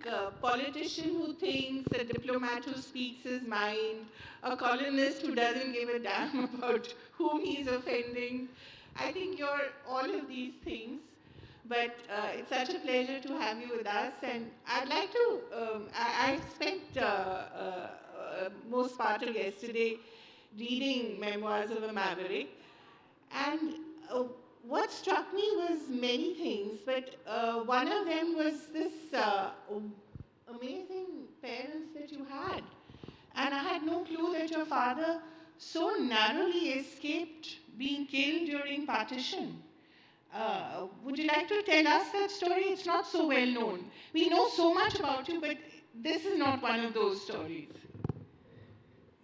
a politician who thinks, a diplomat who speaks his mind, a columnist who doesn't give a damn about whom he's offending. I think you're all of these things. But it's such a pleasure to have you with us. And I'd like to, I spent most part of yesterday reading Memoirs of a Maverick. And what struck me was many things, but one of them was this amazing parents that you had. And I had no clue that your father so narrowly escaped being killed during partition. Would you like to tell us that story? It's not so well known. We know so much about you, but this is not one of those stories.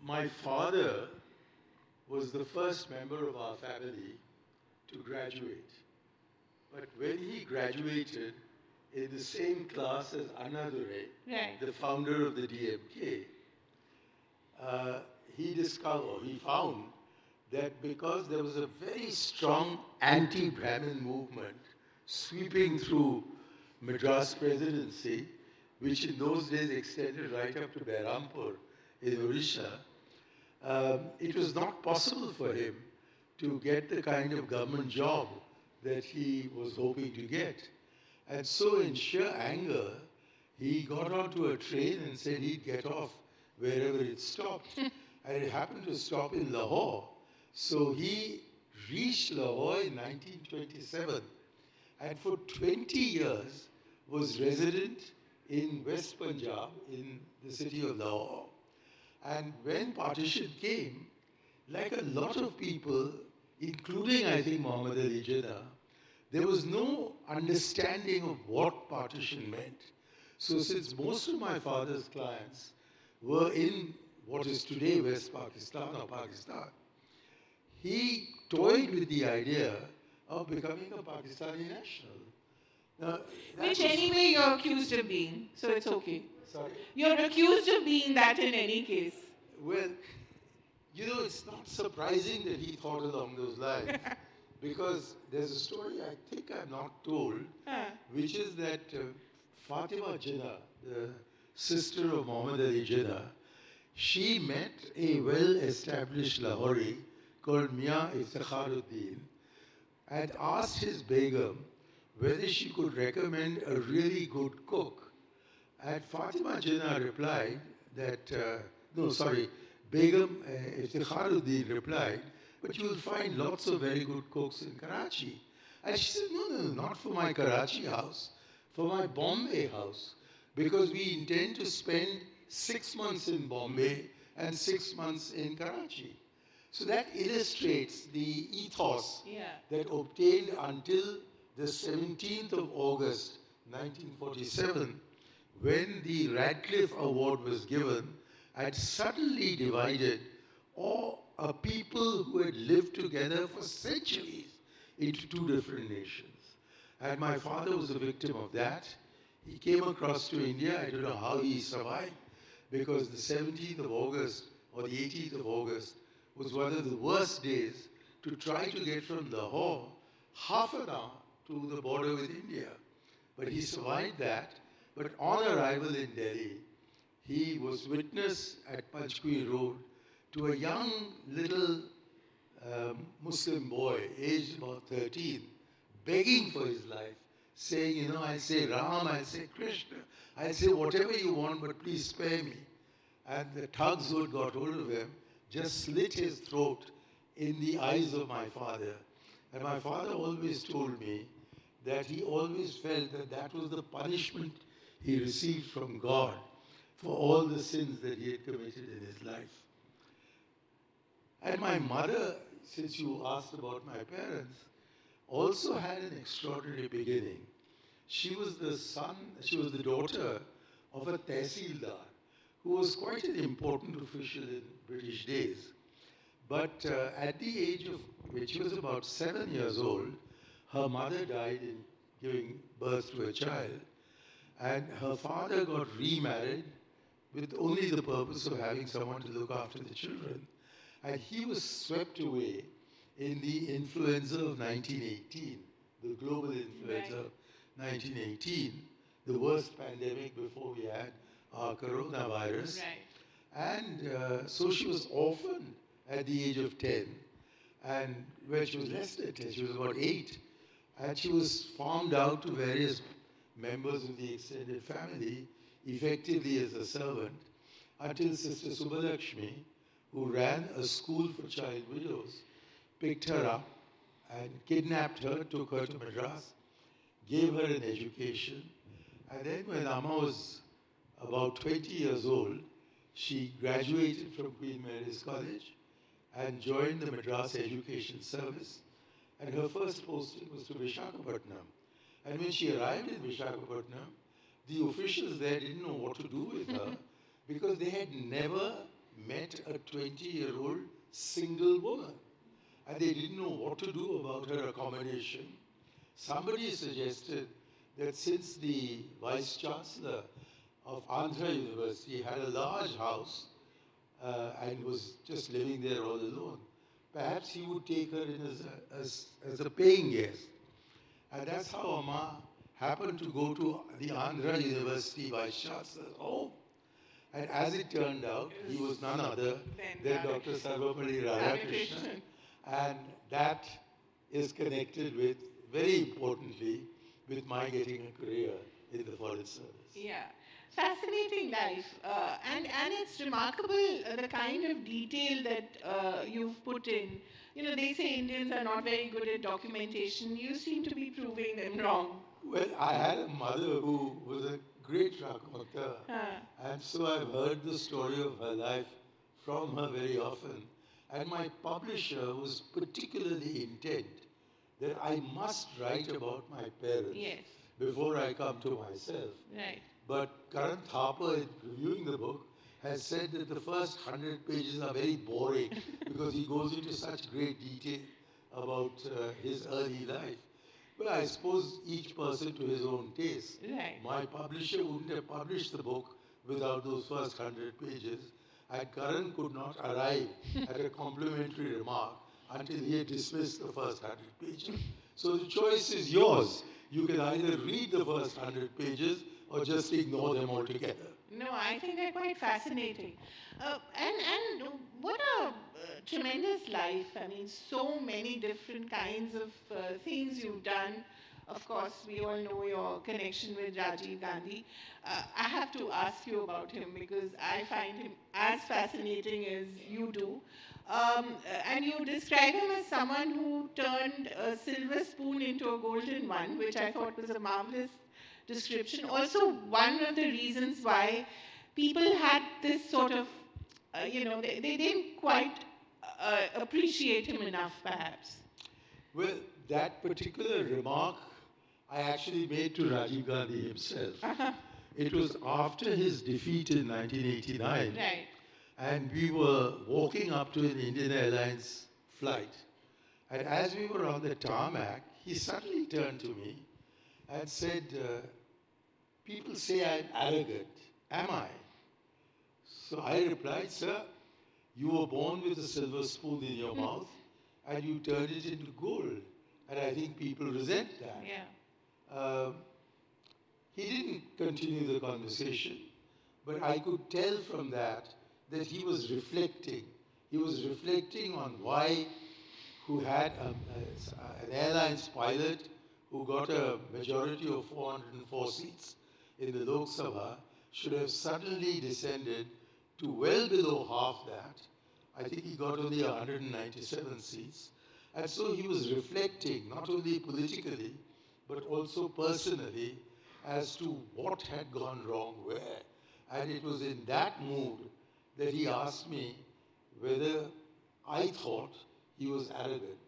My father was the first member of our family to graduate. But when he graduated in the same class as Annadurai, Right. the founder of the DMK, he found that because there was a very strong anti-Brahmin movement sweeping through Madras presidency, which in those days extended right up to Berhampur in Odisha, it was not possible for him to get the kind of government job that he was hoping to get. And so in sheer anger, he got onto a train and said he'd get off wherever it stopped. And it happened to stop in Lahore. So he reached Lahore in 1927 and for 20 years was resident in West Punjab in the city of Lahore. And when partition came, like a lot of people, including I think Muhammad Ali Jinnah, there was no understanding of what partition meant. So since most of my father's clients were in what is today West Pakistan or Pakistan, he toyed with the idea of becoming a Pakistani national. Now, Which anyway you're accused of being, so it's okay. Sorry? You're accused of being that in any case. Well, you know, it's not surprising that he thought along those lines. Because there's a story I think I've not told, which is that Fatima Jinnah, the sister of Muhammad Ali Jinnah, she met a well-established Lahori called Mia Iftikharuddin and asked his Begum whether she could recommend a really good cook. And Fatima Jinnah replied that, Begum Iftikharuddin replied, but you will find lots of very good cooks in Karachi. And she said, no, not for my Karachi house, for my Bombay house, because we intend to spend 6 months in Bombay and 6 months in Karachi. So that illustrates the ethos that obtained until the 17th of August, 1947, when the Radcliffe Award was given, had suddenly divided all a people who had lived together for centuries into two different nations. And my father was a victim of that. He came across to India. I don't know how he survived, because the 17th of August or the 18th of August was one of the worst days to try to get from Lahore half an hour to the border with India. But he survived that. But on arrival in Delhi, he was witness at Panchkuhi Road to a young little Muslim boy, aged about 13, begging for his life, saying, I'll say Ram, I'll say Krishna, I'll say whatever you want, but please spare me. And the thugs who had got hold of him just slit his throat in the eyes of my father. And my father always told me that he always felt that that was the punishment he received from God for all the sins that he had committed in his life. And my mother, since you asked about my parents, also had an extraordinary beginning. She was the daughter of a tehsildar, who was quite an important official in British days. But at the age of, when she was about 7 years old, her mother died in giving birth to a child. And her father got remarried with only the purpose of having someone to look after the children. And he was swept away in the influenza of 1918, the global influenza of 1918, the worst pandemic before we had our coronavirus. Right. And so she was orphaned at the age of 10. And when she was less than 10, she was about 8. And she was farmed out to various members of the extended family, effectively as a servant, until Sister Subbalakshmi, who ran a school for child widows, picked her up and kidnapped her, took her to Madras, gave her an education. And then when Amma was about 20 years old, she graduated from Queen Mary's College and joined the Madras Education Service. And her first posting was to Visakhapatnam. And when she arrived in Visakhapatnam, the officials there didn't know what to do with her because they had never met a 20-year-old single woman. And they didn't know what to do about her accommodation. Somebody suggested that since the Vice-Chancellor of Andhra University had a large house and was just living there all alone, perhaps he would take her in as a paying guest. And that's how Amma happened to go to the Andhra University Vice-Chancellor's home. And as it turned out, he was none other than Dr. Sarvapalli Radhakrishnan. And that is connected with, very importantly, with my getting a career in the Foreign Service. Yeah, fascinating life, and it's remarkable the kind of detail that you've put in. You know, they say Indians are not very good at documentation. You seem to be proving them wrong. Well, I had a mother who was a great raconteur, and so I've heard the story of her life from her very often. And my publisher was particularly intent that I must write about my parents before I come to myself. Right. But Karan Thapa, in reviewing the book, has said that the first 100 pages are very boring because he goes into such great detail about his early life. Well, I suppose each person to his own taste. Right. My publisher wouldn't have published the book without those first 100 pages, and Karan could not arrive at a complimentary remark until he had dismissed the first 100 pages. So the choice is yours. You can either read the first 100 pages or just ignore them altogether. No, I think they're quite fascinating. And what a tremendous life. I mean, so many different kinds of things you've done. Of course, we all know your connection with Rajiv Gandhi. I have to ask you about him because I find him as fascinating as you do. And you describe him as someone who turned a silver spoon into a golden one, which I thought was a marvelous description. Also, one of the reasons why people had this sort of, they didn't quite appreciate him enough, perhaps. Well, that particular remark I actually made to Rajiv Gandhi himself. It was after his defeat in 1989. Right. And we were walking up to an Indian Airlines flight. And as we were on the tarmac, he suddenly turned to me and said, people say I'm arrogant. Am I? So I replied, sir, you were born with a silver spoon in your mouth and you turned it into gold. And I think people resent that. Yeah. He didn't continue the conversation, but I could tell from that he was reflecting. He was reflecting on why, who had an airlines pilot who got a majority of 404 seats in the Lok Sabha, should have suddenly descended to well below half that. I think he got only 197 seats. And so he was reflecting, not only politically, but also personally, as to what had gone wrong where. And it was in that mood that he asked me whether I thought he was arrogant.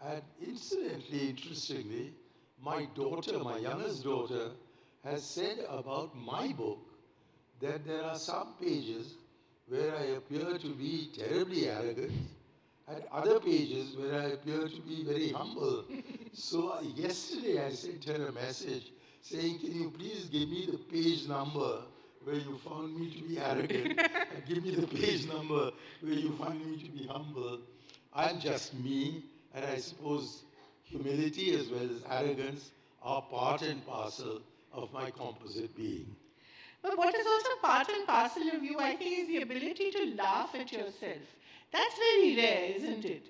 And incidentally, interestingly, my daughter, my youngest daughter, has said about my book that there are some pages where I appear to be terribly arrogant and other pages where I appear to be very humble. So yesterday I sent her a message saying, can you please give me the page number where you found me to be arrogant and give me the page number where you find me to be humble. I'm just me, and I suppose humility as well as arrogance are part and parcel of my composite being. But what is also part and parcel of you, I think, is the ability to laugh at yourself. That's very rare, isn't it?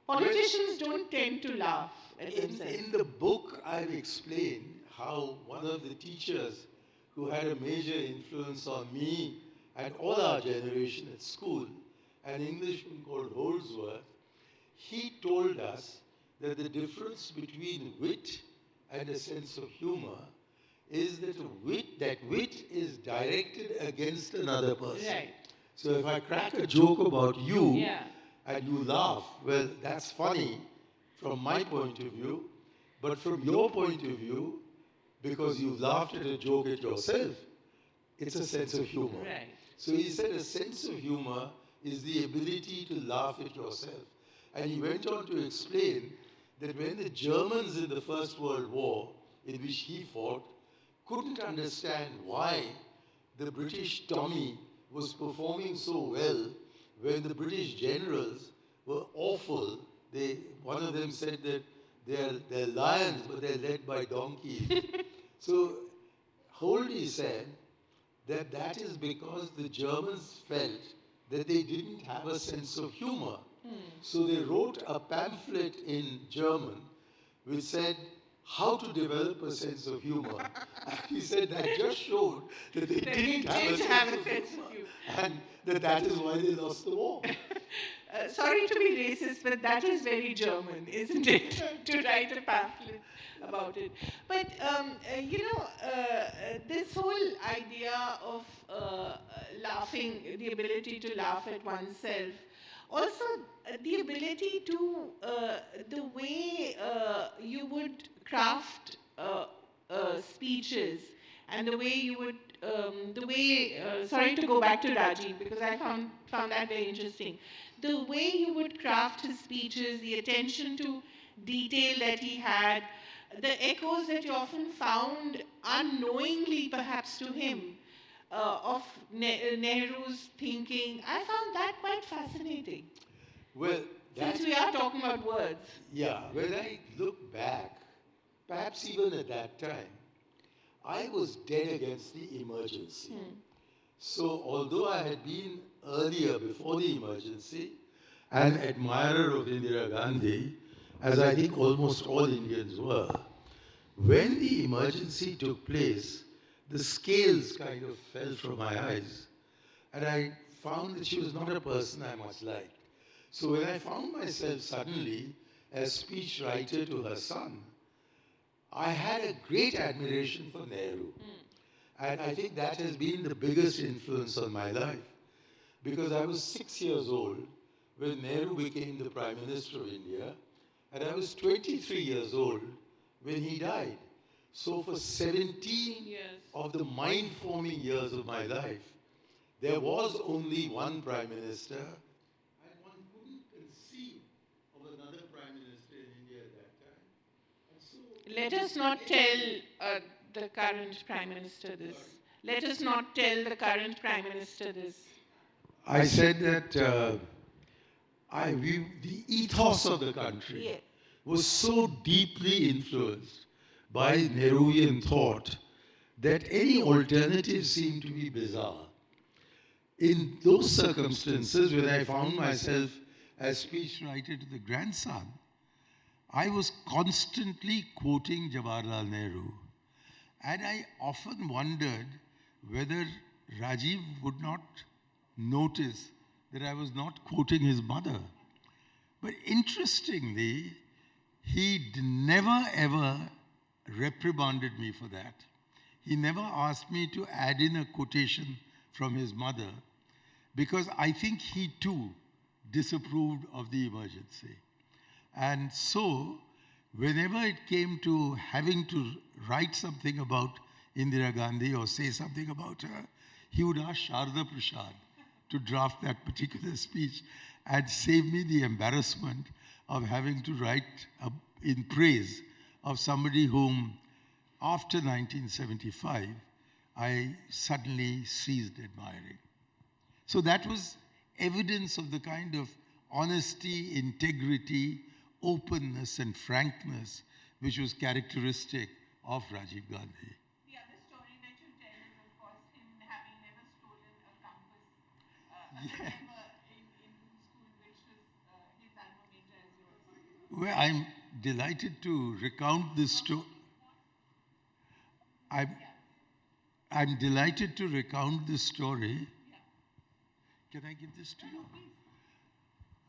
Politicians don't tend to laugh at themselves. In the book, I've explained how one of the teachers who had a major influence on me and all our generation at school, an Englishman called Holdsworth, he told us that the difference between wit and a sense of humor is that wit is directed against another person. Right. So if I crack a joke about you, Yeah. and you laugh, well, that's funny from my point of view, but from your point of view, because you've laughed at a joke at yourself, it's a sense of humor. Right. So he said a sense of humor is the ability to laugh at yourself. And he went on to explain that when the Germans in the First World War, in which he fought, couldn't understand why the British Tommy was performing so well when the British generals were awful. One of them said that they're lions, but they're led by donkeys. So Holdie said that is because the Germans felt that they didn't have a sense of humor. So they wrote a pamphlet in German which said how to develop a sense of humor. And he said that just showed that they didn't have a sense of humor. And that is why they lost the war. Sorry to be racist, but that is very German, isn't it? To write a pamphlet about it. But, this whole idea of laughing, the ability to laugh at oneself, also the ability to, the way you would craft speeches and the way you would, sorry to go back to Rajiv because I found that very interesting. The way you would craft his speeches, the attention to detail that he had, the echoes that you often found unknowingly perhaps to him of Nehru's thinking, I found that quite fascinating. Well, since we are talking about words. Yeah, when I look back, perhaps even at that time, I was dead against the emergency. So although I had been earlier, before the emergency, an admirer of Indira Gandhi, as I think almost all Indians were, when the emergency took place, the scales kind of fell from my eyes, and I found that she was not a person I much liked. So when I found myself suddenly as speechwriter to her son, I had a great admiration for Nehru. And I think that has been the biggest influence on my life. Because I was 6 years old when Nehru became the Prime Minister of India, and I was 23 years old when he died. So for 17 of the mind-forming years of my life, there was only one Prime Minister, and one couldn't conceive of another Prime Minister in India at that time. And so let us not tell the current Prime Minister this. Let us not tell the current Prime Minister this. I said that the ethos of the country was so deeply influenced by Nehruvian thought that any alternative seemed to be bizarre. In those circumstances, when I found myself as speechwriter to the grandson, I was constantly quoting Jawaharlal Nehru. And I often wondered whether Rajiv would not notice that I was not quoting his mother. But interestingly, he never ever reprimanded me for that. He never asked me to add in a quotation from his mother because I think he too disapproved of the emergency. And so, whenever it came to having to write something about Indira Gandhi or say something about her, he would ask Sharda Prasad to draft that particular speech and save me the embarrassment of having to write in praise of somebody whom, after 1975, I suddenly ceased admiring. So that was evidence of the kind of honesty, integrity, openness and frankness which was characteristic of Rajiv Gandhi. The other Well, I'm delighted to recount this story. I'm, I'm delighted to recount this story. Can I give this to you?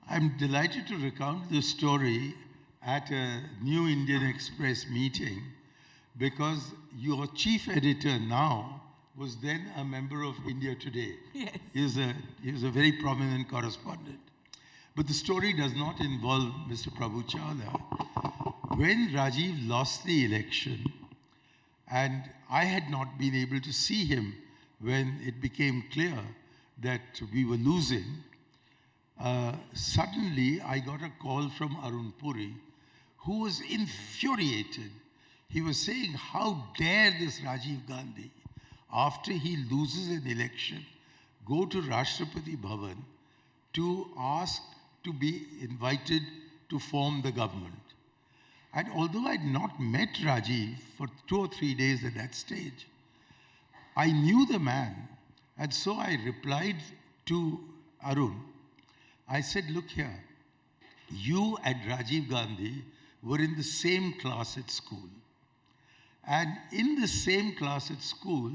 I'm delighted to recount this story at a New Indian Express meeting because your chief editor now was then a member of India Today. Yes. He was a very prominent correspondent. But the story does not involve Mr. Prabhu Chawla. When Rajiv lost the election, and I had not been able to see him when it became clear that we were losing, suddenly I got a call from Arun Puri, who was infuriated. He was saying, how dare this Rajiv Gandhi, after he loses an election, go to Rashtrapati Bhavan to ask to be invited to form the government. And although I'd not met Rajiv for 2 or 3 days at that stage, I knew the man. And so I replied to Arun. I said, look here, you and Rajiv Gandhi were in the same class at school. And in the same class at school,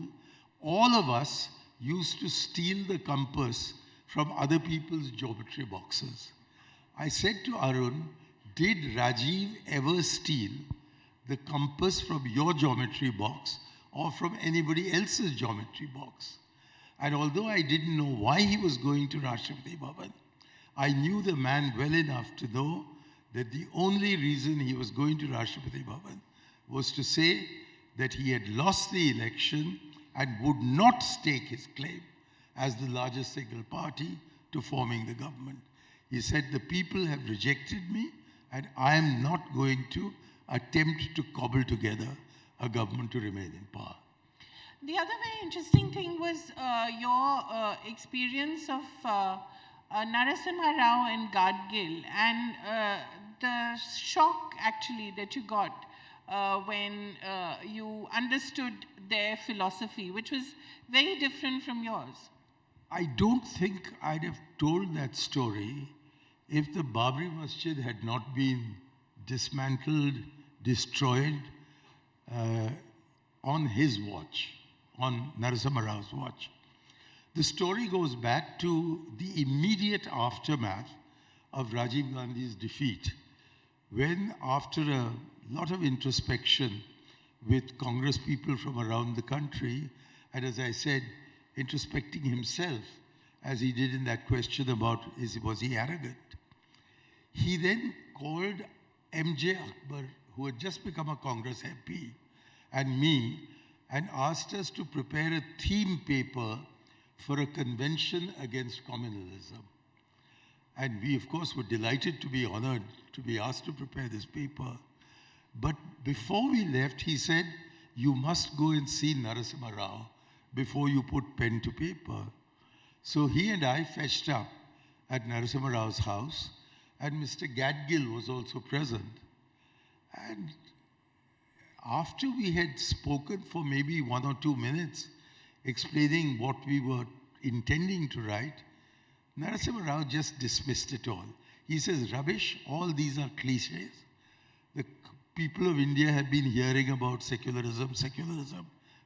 all of us used to steal the compass from other people's geometry boxes. I said to Arun, did Rajiv ever steal the compass from your geometry box or from anybody else's geometry box? And although I didn't know why he was going to Rashtrapati Bhavan, I knew the man well enough to know that the only reason he was going to Rashtrapati Bhavan was to say that he had lost the election and would not stake his claim as the largest single party to forming the government. He said, the people have rejected me and I am not going to attempt to cobble together a government to remain in power. The other very interesting thing was your experience of Narasimha Rao and Gadgil, and the shock actually that you got when you understood their philosophy, which was very different from yours. I don't think I'd have told that story if the Babri Masjid had not been dismantled, destroyed on his watch, on Narasimha Rao's watch. The story goes back to the immediate aftermath of Rajiv Gandhi's defeat, when after a lot of introspection with Congress people from around the country, and as I said, introspecting himself, as he did in that question about was he arrogant, he then called M.J. Akbar, who had just become a Congress MP, and me, and asked us to prepare a theme paper for a convention against communalism. And we, of course, were delighted to be honored to be asked to prepare this paper. But before we left, he said, you must go and see Narasimha Rao before you put pen to paper. So he and I fetched up at Narasimha Rao's house, and Mr. Gadgil was also present. And after we had spoken for maybe 1 or 2 minutes, explaining what we were intending to write, Narasimha Rao just dismissed it all. He says, rubbish, all these are cliches. The people of India have been hearing about secularism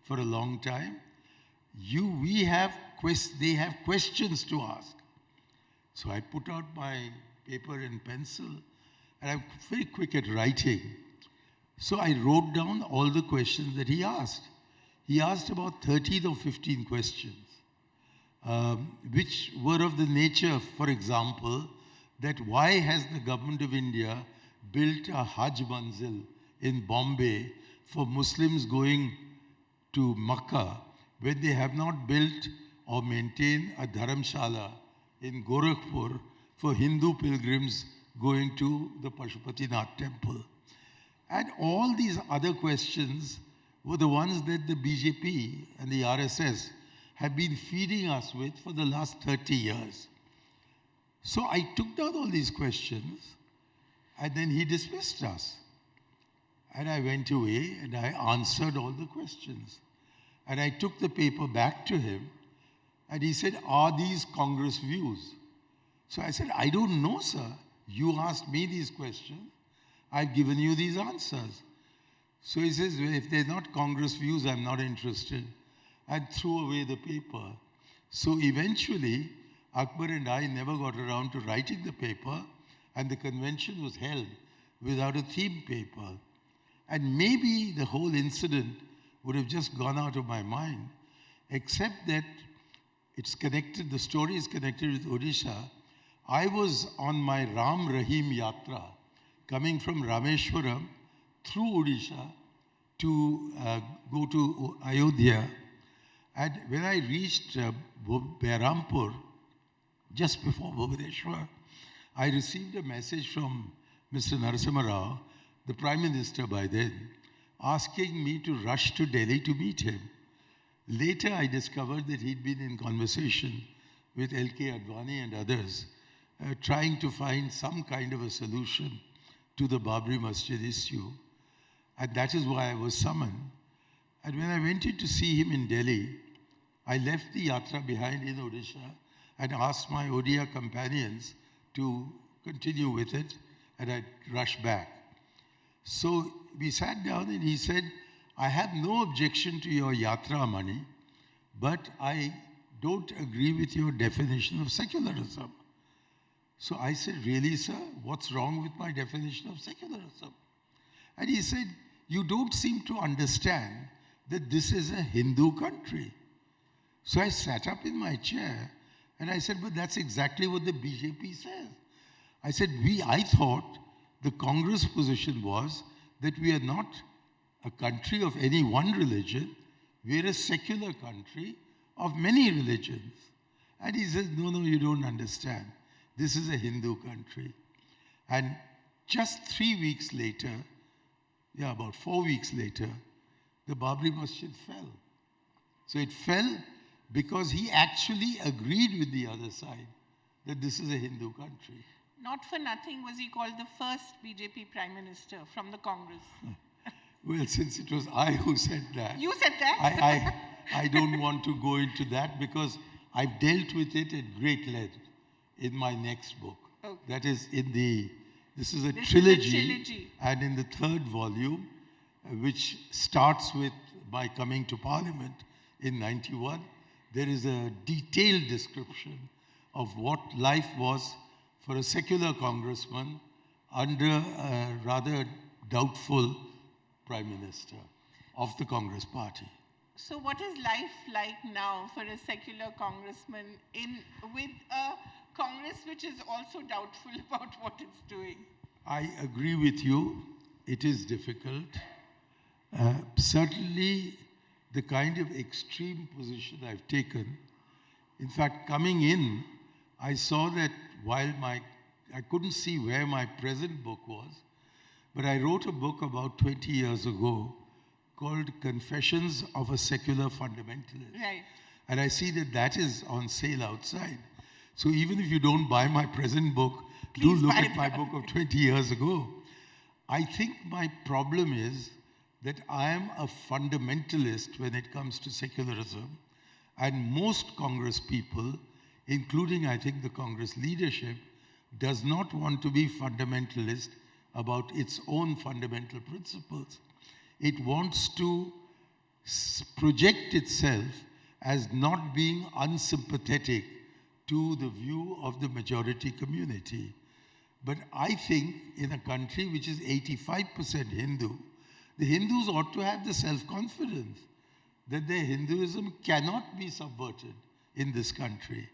for a long time. They have questions to ask. So I put out my paper and pencil, and I'm very quick at writing. So I wrote down all the questions that he asked. He asked about 13 or 15 questions, which were of the nature, for example, that why has the government of India built a Hajj manzil in Bombay for Muslims going to Makkah when they have not built or maintained a dharamshala in Gorakhpur for Hindu pilgrims going to the Pashupatinath temple. And all these other questions were the ones that the BJP and the RSS have been feeding us with for the last 30 years. So I took down all these questions, and then he dismissed us. And I went away and I answered all the questions. And I took the paper back to him, And he said, are these Congress views? So I said, I don't know, sir. You asked me these questions. I've given you these answers. So he says, well, if they're not Congress views, I'm not interested. And threw away the paper. So eventually, Akbar and I never got around to writing the paper, and the convention was held without a theme paper. And maybe the whole incident would have just gone out of my mind, except that it's connected, the story is connected with Odisha. I was on my Ram Rahim Yatra, coming from Rameshwaram through Odisha to go to Ayodhya. And when I reached Behrampur, just before Bhubaneswar, I received a message from Mr. Narasimha Rao, the Prime Minister by then, asking me to rush to Delhi to meet him. Later, I discovered that he'd been in conversation with L.K. Advani and others, trying to find some kind of a solution to the Babri Masjid issue. And that is why I was summoned. And when I went in to see him in Delhi, I left the yatra behind in Odisha and asked my Odia companions to continue with it, and I rushed back. So we sat down and he said, I have no objection to your yatra, Mani, but I don't agree with your definition of secularism. So I said, really, sir? What's wrong with my definition of secularism? And he said, you don't seem to understand that this is a Hindu country. So I sat up in my chair and I said, but that's exactly what the BJP says. I said, I thought the Congress position was that we are not a country of any one religion, we're a secular country of many religions. And he says, no, you don't understand. This is a Hindu country. And just 3 weeks later, about 4 weeks later, the Babri Masjid fell. So it fell because he actually agreed with the other side that this is a Hindu country. Not for nothing was he called the first BJP Prime Minister from the Congress. Well, since it was I who said that. You said that? I don't want to go into that because I've dealt with it at great length in my next book. Okay. That is this is a trilogy. And in the third volume, which starts with my coming to Parliament in 91, there is a detailed description of what life was for a secular congressman under a rather doubtful Prime Minister of the Congress Party. So what is life like now for a secular congressman with a Congress which is also doubtful about what it's doing? I agree with you. It is difficult. Certainly, the kind of extreme position I've taken. In fact, coming in, I saw that while I couldn't see where my present book was, but I wrote a book about 20 years ago called Confessions of a Secular Fundamentalist. Right. And I see that is on sale outside. So even if you don't buy my present book, do look at my book of 20 years ago. I think my problem is that I am a fundamentalist when it comes to secularism, and most Congress people, including I think the Congress leadership, does not want to be fundamentalist about its own fundamental principles. It wants to project itself as not being unsympathetic to the view of the majority community. But I think in a country which is 85% Hindu, the Hindus ought to have the self-confidence that their Hinduism cannot be subverted in this country,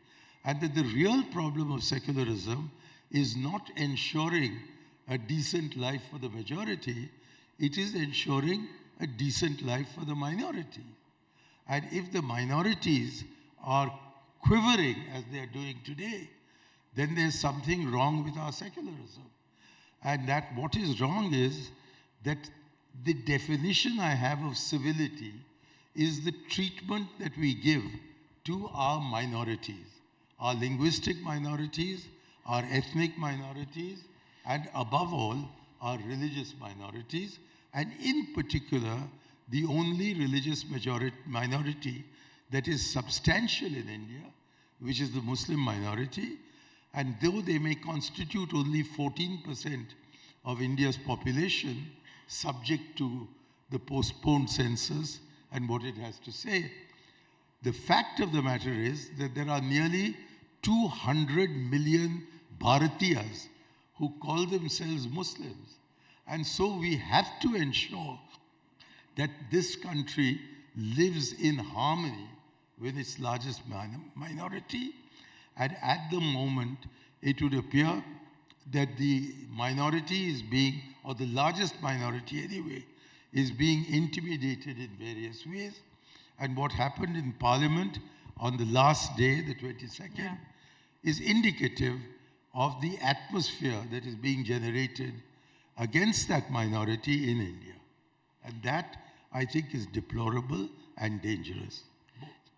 and that the real problem of secularism is not ensuring a decent life for the majority, it is ensuring a decent life for the minority. And if the minorities are quivering as they are doing today, then there's something wrong with our secularism. And that what is wrong is that the definition I have of civility is the treatment that we give to our minorities, our linguistic minorities, our ethnic minorities, and above all, our religious minorities, and in particular, the only religious minority that is substantial in India, which is the Muslim minority, and though they may constitute only 14% of India's population, subject to the postponed census and what it has to say, the fact of the matter is that there are nearly 200 million Bharatiyas who call themselves Muslims. And so we have to ensure that this country lives in harmony with its largest minority. And at the moment, it would appear that the minority is being, or the largest minority anyway, is being intimidated in various ways. And what happened in Parliament on the last day, the 22nd, is indicative of the atmosphere that is being generated against that minority in India. And that, I think, is deplorable and dangerous.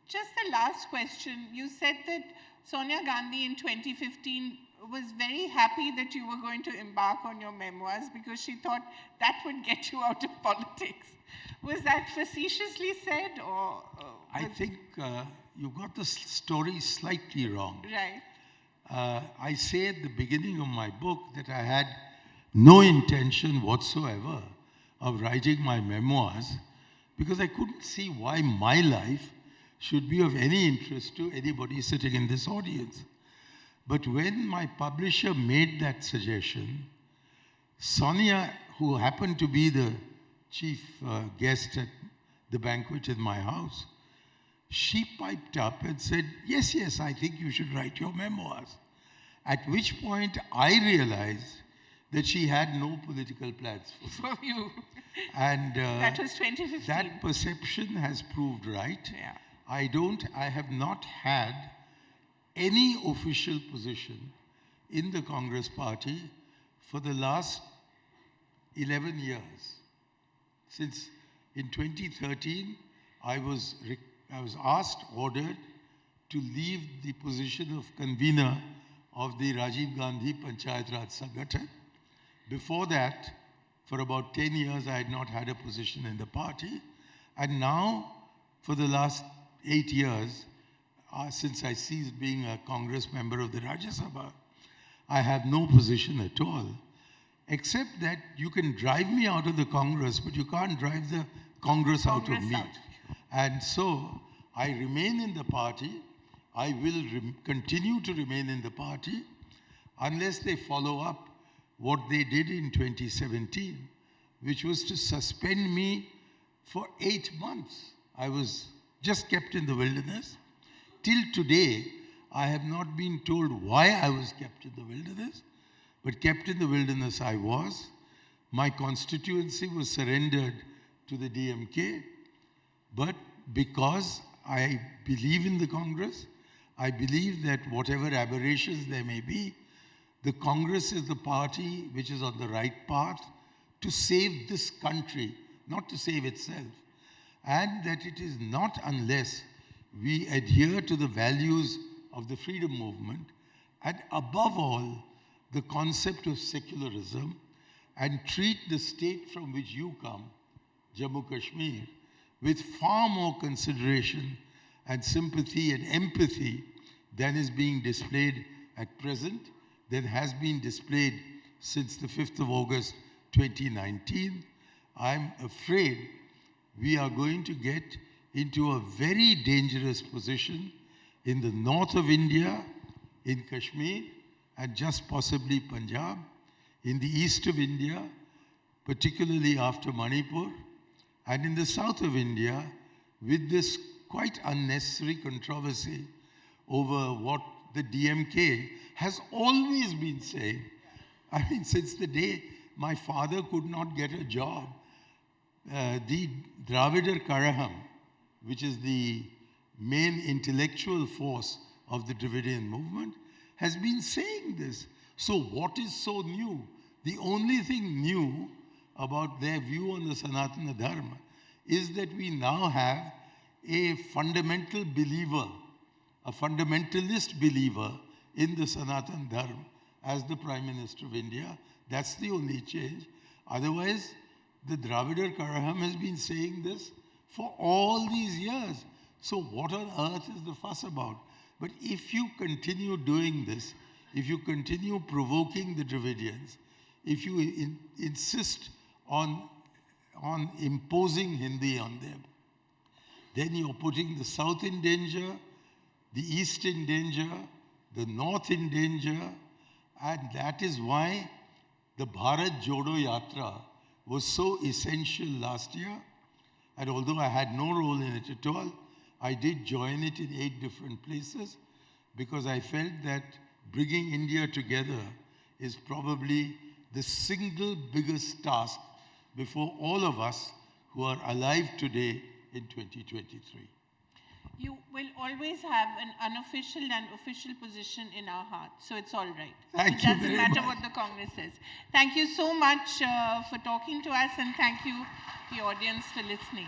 Just the last question. You said that Sonia Gandhi in 2015 was very happy that you were going to embark on your memoirs because she thought that would get you out of politics. Was that facetiously said, or? I think you got the story slightly wrong. Right. I say at the beginning of my book that I had no intention whatsoever of writing my memoirs because I couldn't see why my life should be of any interest to anybody sitting in this audience. But when my publisher made that suggestion, Sonia, who happened to be the chief guest at the banquet in my house, she piped up and said, yes, yes, I think you should write your memoirs. At which point I realized that she had no political plans for you. And that was 2015. That perception has proved right. Yeah. I have not had any official position in the Congress party for the last 11 years. Since in 2013, I was ordered to leave the position of convener of the Rajiv Gandhi Panchayat Raj Sangathan. Before that, for about 10 years, I had not had a position in the party. And now, for the last 8 years, since I ceased being a Congress member of the Rajya Sabha, I have no position at all, except that you can drive me out of the Congress, but you can't drive the Congress out of me. And so, I remain in the party. I will continue to remain in the party unless they follow up what they did in 2017, which was to suspend me for 8 months. I was just kept in the wilderness. Till today, I have not been told why I was kept in the wilderness, but kept in the wilderness I was. My constituency was surrendered to the DMK, but because I believe in the Congress, I believe that whatever aberrations there may be, the Congress is the party which is on the right path to save this country, not to save itself. And that it is not unless we adhere to the values of the freedom movement and above all the concept of secularism and treat the state from which you come, Jammu Kashmir, with far more consideration and sympathy and empathy than is being displayed at present, than has been displayed since the 5th of August 2019. I'm afraid we are going to get into a very dangerous position in the north of India, in Kashmir, and just possibly Punjab, in the east of India, particularly after Manipur, and in the south of India, with this quite unnecessary controversy over what the DMK has always been saying. I mean, since the day my father could not get a job, the Dravidar Karaham, which is the main intellectual force of the Dravidian movement, has been saying this. So what is so new? The only thing new about their view on the Sanatana Dharma is that we now have a fundamental believer, a fundamentalist believer in the Sanatana Dharma as the Prime Minister of India. That's the only change. Otherwise, the Dravidar Karaham has been saying this for all these years. So what on earth is the fuss about? But if you continue doing this, if you continue provoking the Dravidians, if you insist on imposing Hindi on them, then you're putting the South in danger, the East in danger, the North in danger, and that is why the Bharat Jodo Yatra was so essential last year. And although I had no role in it at all, I did join it in 8 different places because I felt that bringing India together is probably the single biggest task before all of us who are alive today in 2023. You will always have an unofficial and official position in our hearts, so it's all right. Thank you very much. It doesn't matter what the Congress says. Thank you so much for talking to us, and thank you, the audience, for listening.